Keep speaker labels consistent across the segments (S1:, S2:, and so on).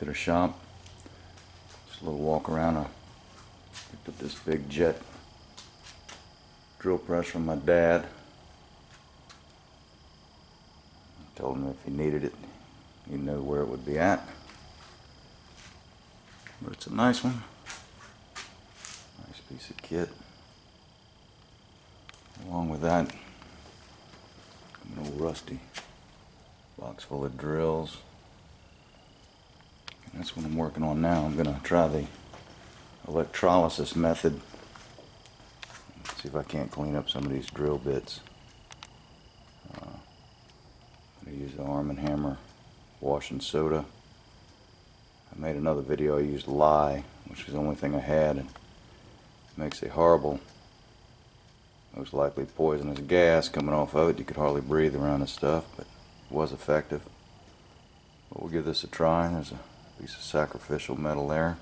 S1: to the shop. Just a little walk around. I picked up this big jet drill press from my dad. I told him if he needed it, he knew where it would be at. But it's a nice one. Nice piece of kit. Along with that, an old rusty box full of drills. And that's what I'm working on now. I'm going to try the electrolysis method. See if I can't clean up some of these drill bits. I'm going to use the Arm & Hammer washing soda. I made another video. I used lye, which was the only thing I had, and it makes a horrible, most likely poisonous gas coming off of it. You could hardly breathe around this stuff, but it was effective. But we'll give this a try. There's a piece of sacrificial metal there.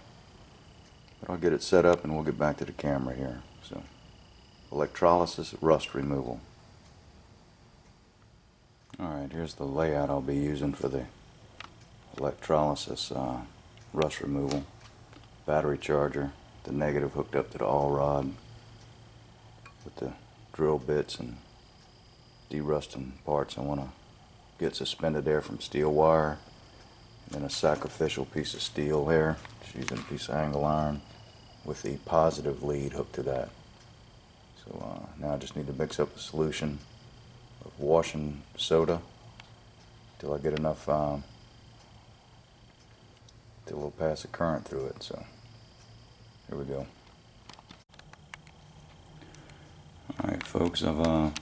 S1: But I'll get it set up and we'll get back to the camera here. So, electrolysis rust removal. Alright, here's the layout I'll be using for the electrolysis rust removal. Battery charger, the negative hooked up to the all rod with the drill bits and derusting parts I want to get suspended there from steel wire, and then a sacrificial piece of steel there, just using a piece of angle iron with the positive lead hooked to that. So now I just need to mix up a solution of washing soda till I get enough till it'll pass a current through it. So here we go. Alright folks, I've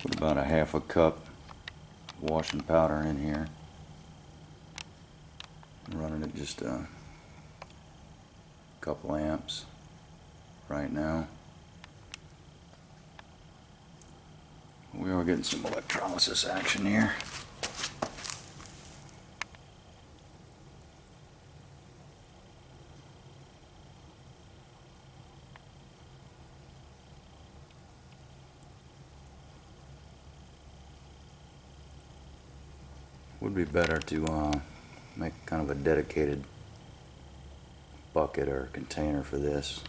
S1: put about a half a cup washing powder in here. I'm running it just a couple amps right now. We are getting some electrolysis action here. Would be better to make kind of a dedicated bucket or container for this.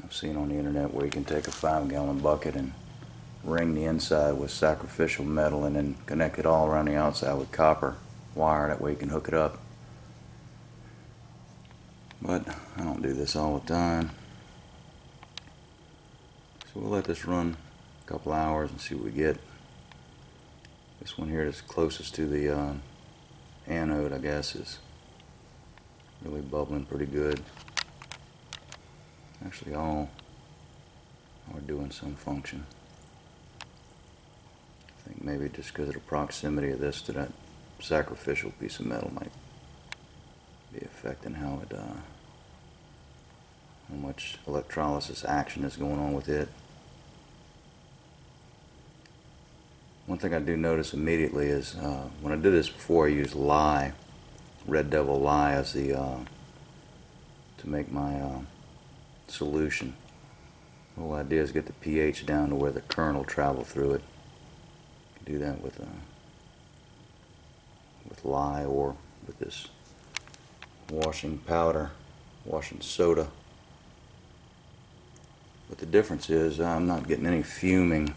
S1: I've seen on the internet where you can take a 5-gallon bucket and ring the inside with sacrificial metal and then connect it all around the outside with copper wire. That way you can hook it up. But I don't do this all the time. So we'll let this run a couple hours and see what we get. This one here is closest to the anode, I guess, is really bubbling pretty good. Actually, all are doing some function. I think maybe just because of the proximity of this to that sacrificial piece of metal might be affecting how much electrolysis action is going on with it. One thing I do notice immediately is when I did this before, I used lye, Red Devil lye, as the to make my solution. The whole idea is get the pH down to where the current will travel through it. You can do that with lye or with this washing powder, washing soda. But the difference is I'm not getting any fuming.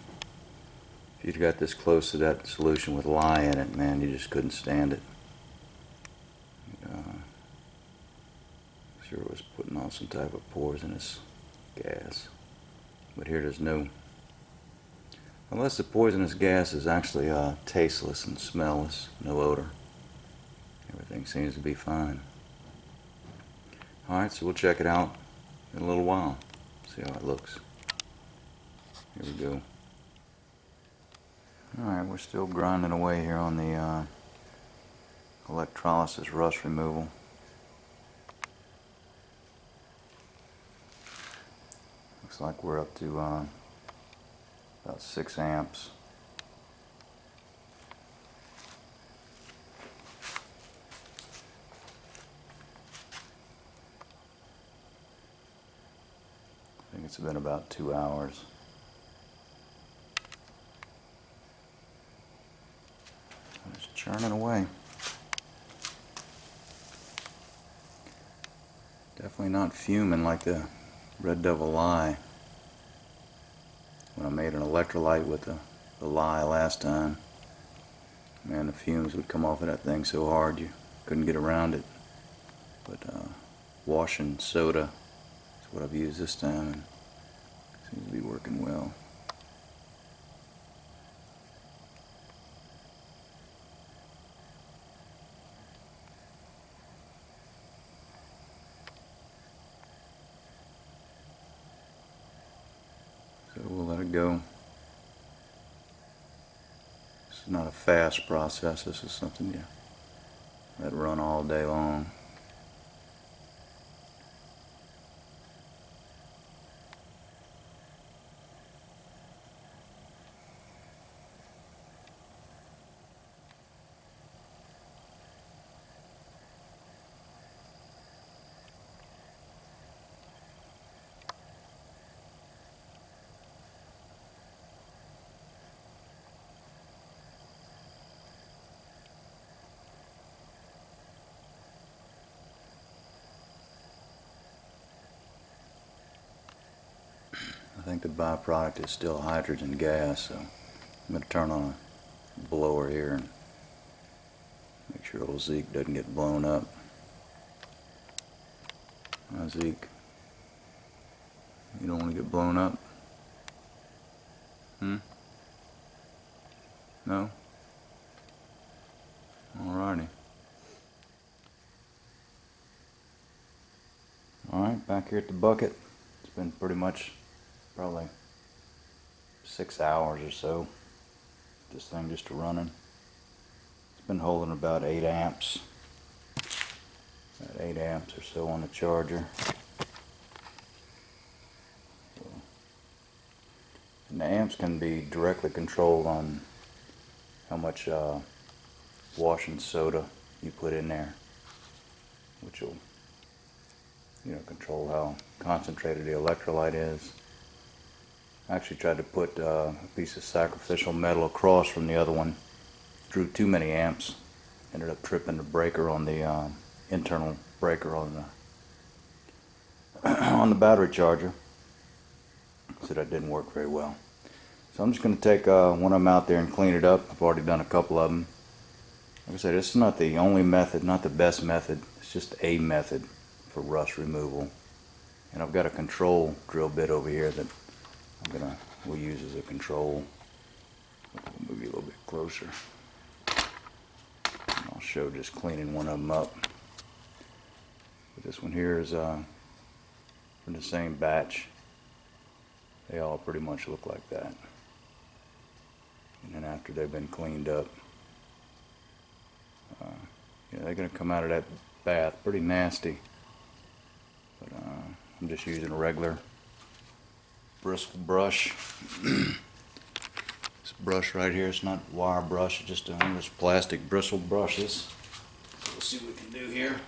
S1: If you'd got this close to that solution with lye in it, man, you just couldn't stand it. Sure it was putting off some type of poisonous gas. But here there's no, unless the poisonous gas is actually tasteless and smellless, no odor. Everything seems to be fine. Alright, so we'll check it out in a little while. See how it looks. Here we go. Alright, we're still grinding away here on the electrolysis rust removal. Looks like we're up to about 6 amps. I think it's been about 2 hours. Just churning away. Definitely not fuming like the Red Devil lye. When I made an electrolyte with the lye last time, man, the fumes would come off of that thing so hard you couldn't get around it. But washing soda is what I've used this time, and it seems to be working well. So we'll let it go. This is not a fast process. This is something you let run all day long. I think the byproduct is still hydrogen gas, so I'm going to turn on a blower here and make sure old Zeke doesn't get blown up. Zeke, you don't want to get blown up? No? Alrighty. Alright, back here at the bucket. It's been pretty much probably 6 hours or so. This thing just running. It's been holding about 8 amps. About 8 amps or so on the charger. And the amps can be directly controlled on how much washing soda you put in there, which will, control how concentrated the electrolyte is. I actually tried to put a piece of sacrificial metal across from the other one. Drew too many amps. Ended up tripping the breaker on the internal breaker on the on the battery charger. So that didn't work very well. So I'm just going to take one of them out there and clean it up. I've already done a couple of them. Like I said, this is not the only method, not the best method. It's just a method for rust removal. And I've got a control drill bit over here that we'll use as a control. I'll move you a little bit closer. And I'll show just cleaning one of them up. But this one here is from the same batch. They all pretty much look like that. And then after they've been cleaned up, they're going to come out of that bath pretty nasty. But I'm just using a regular bristle brush. This brush right here, it's not wire brush, it's just one of those plastic bristle brushes. So we'll see what we can do here.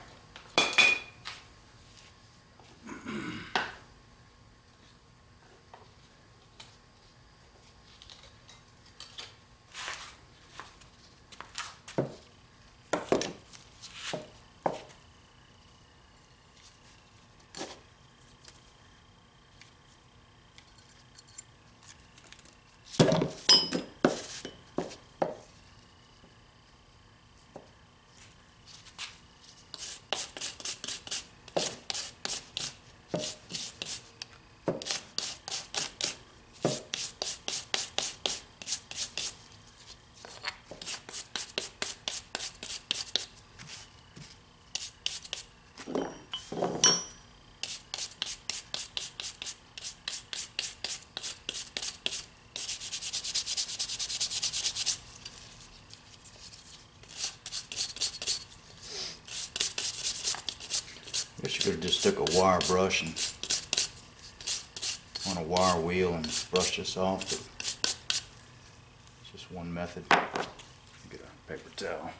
S1: I guess you could have just took a wire brush and on a wire wheel and brushed this off, but it's just one method. Get a paper towel.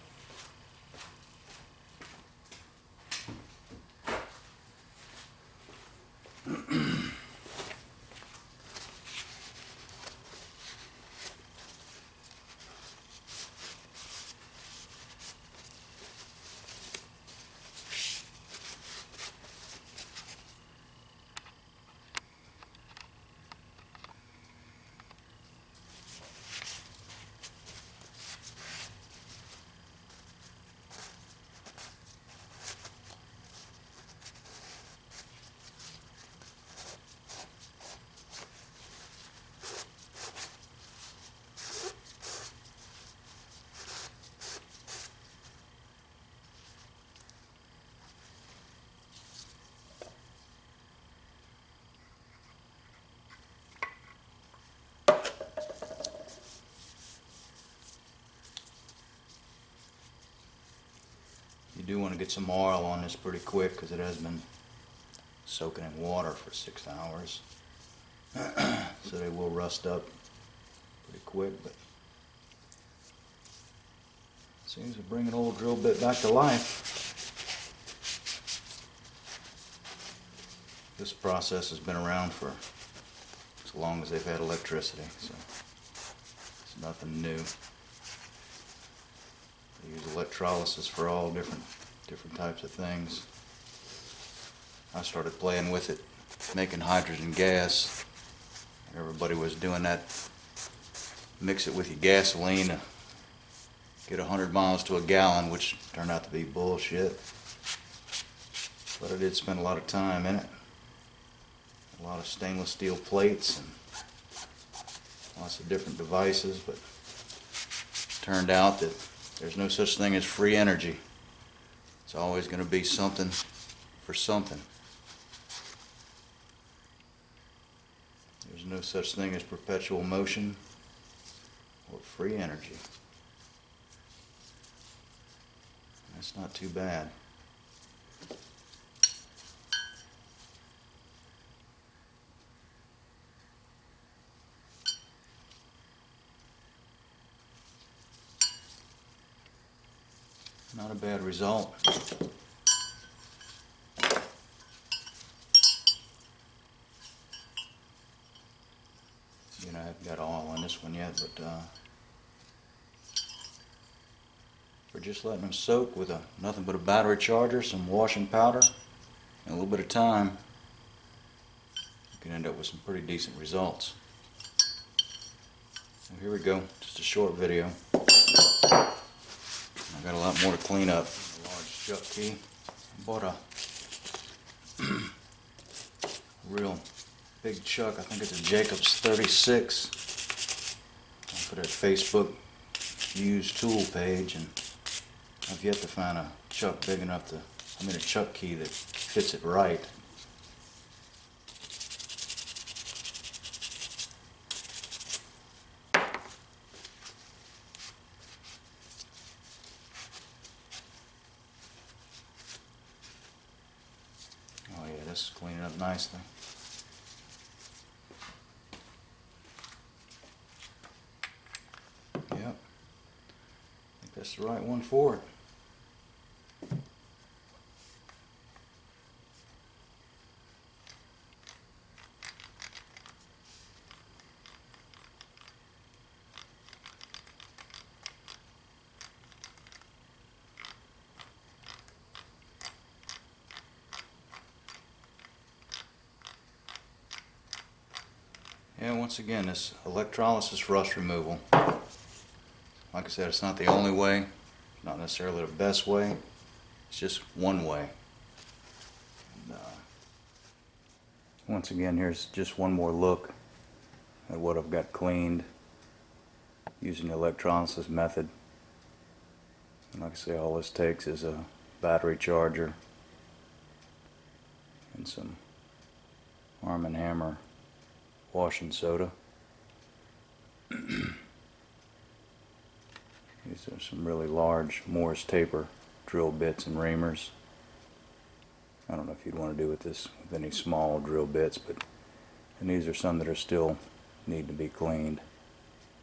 S1: do want to get some oil on this pretty quick because it has been soaking in water for 6 hours. So they will rust up pretty quick, but seems to bring an old drill bit back to life. This process has been around for as long as they've had electricity, so it's nothing new. They use electrolysis for all different types of things. I started playing with it, making hydrogen gas. Everybody was doing that. Mix it with your gasoline to get 100 miles to a gallon, which turned out to be bullshit. But I did spend a lot of time in it. A lot of stainless steel plates and lots of different devices, but it turned out that there's no such thing as free energy. It's always going to be something for something. There's no such thing as perpetual motion or free energy. That's not too bad. Not a bad result. You know, I haven't got oil on this one yet, but we're just letting them soak with nothing but a battery charger, some washing powder, and a little bit of time. You can end up with some pretty decent results. So here we go, just a short video. I've got a lot more to clean up. A large chuck key. I bought a real big chuck. I think it's a Jacobs 36. I put it at Facebook used tool page, and I've yet to find a chuck big enough to, a chuck key that fits it right. Oh yeah, this is cleaning up nicely. Yep, I think that's the right one for it. Yeah, once again, this electrolysis rust removal, like I said, it's not the only way, not necessarily the best way, it's just one way. And, once again, here's just one more look at what I've got cleaned using the electrolysis method. And like I say, all this takes is a battery charger and some Arm & Hammer washing soda. These are some really large Morse taper drill bits and reamers. I don't know if you'd want to do with this with any small drill bits, but and these are some that are still need to be cleaned.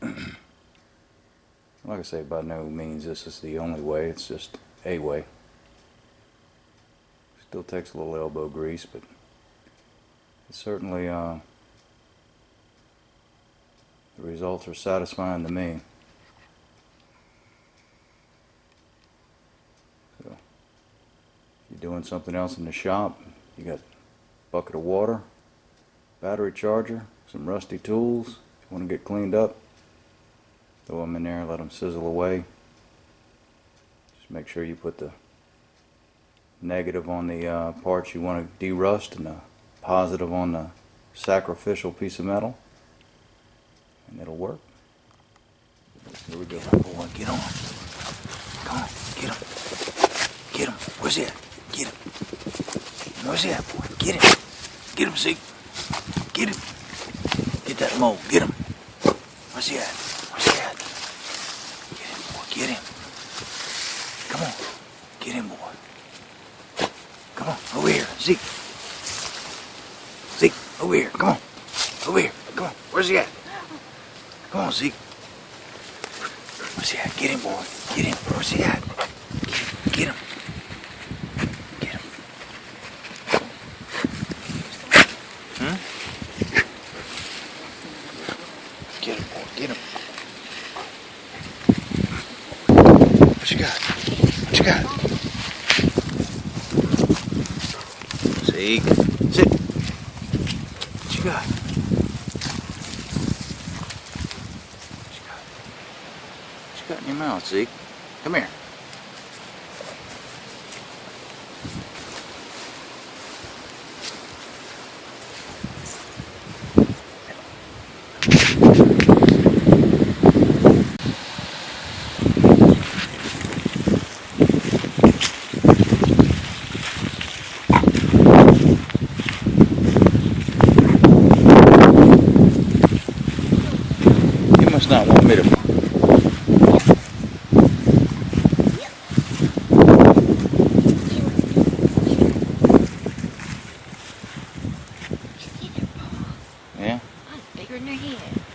S1: Like I say, by no means this is the only way, it's just a way. Still takes a little elbow grease, but it's certainly the results are satisfying to me. So, if you're doing something else in the shop, you got a bucket of water, battery charger, some rusty tools. If you want to get cleaned up, throw them in there, let them sizzle away. Just make sure you put the negative on the parts you want to de-rust and the positive on the sacrificial piece of metal, and it'll work. Here we go. Boy, get on. Come on, get him. Get him. Where's he at? Get him. Where's he at, boy? Get him. Get him, Zeke. Get him. Get that mold. Get him. Where's he at? Where's he at? Get him, boy. Get him. Come on. Get him, boy. Zeke. Zeke, over here. Come on. Over here. Come on. Where's he at? Come on, Zeke. Where's he at? Get him, boy. Get him. Where's he at? Get him. Get him. Hmm? Get him, boy. Get him. What you got? What you got? Zeke. Sit. What you got? What you got in your mouth, Zeke? Come here. You must not want me to. Yeah?
S2: Bigger than your head.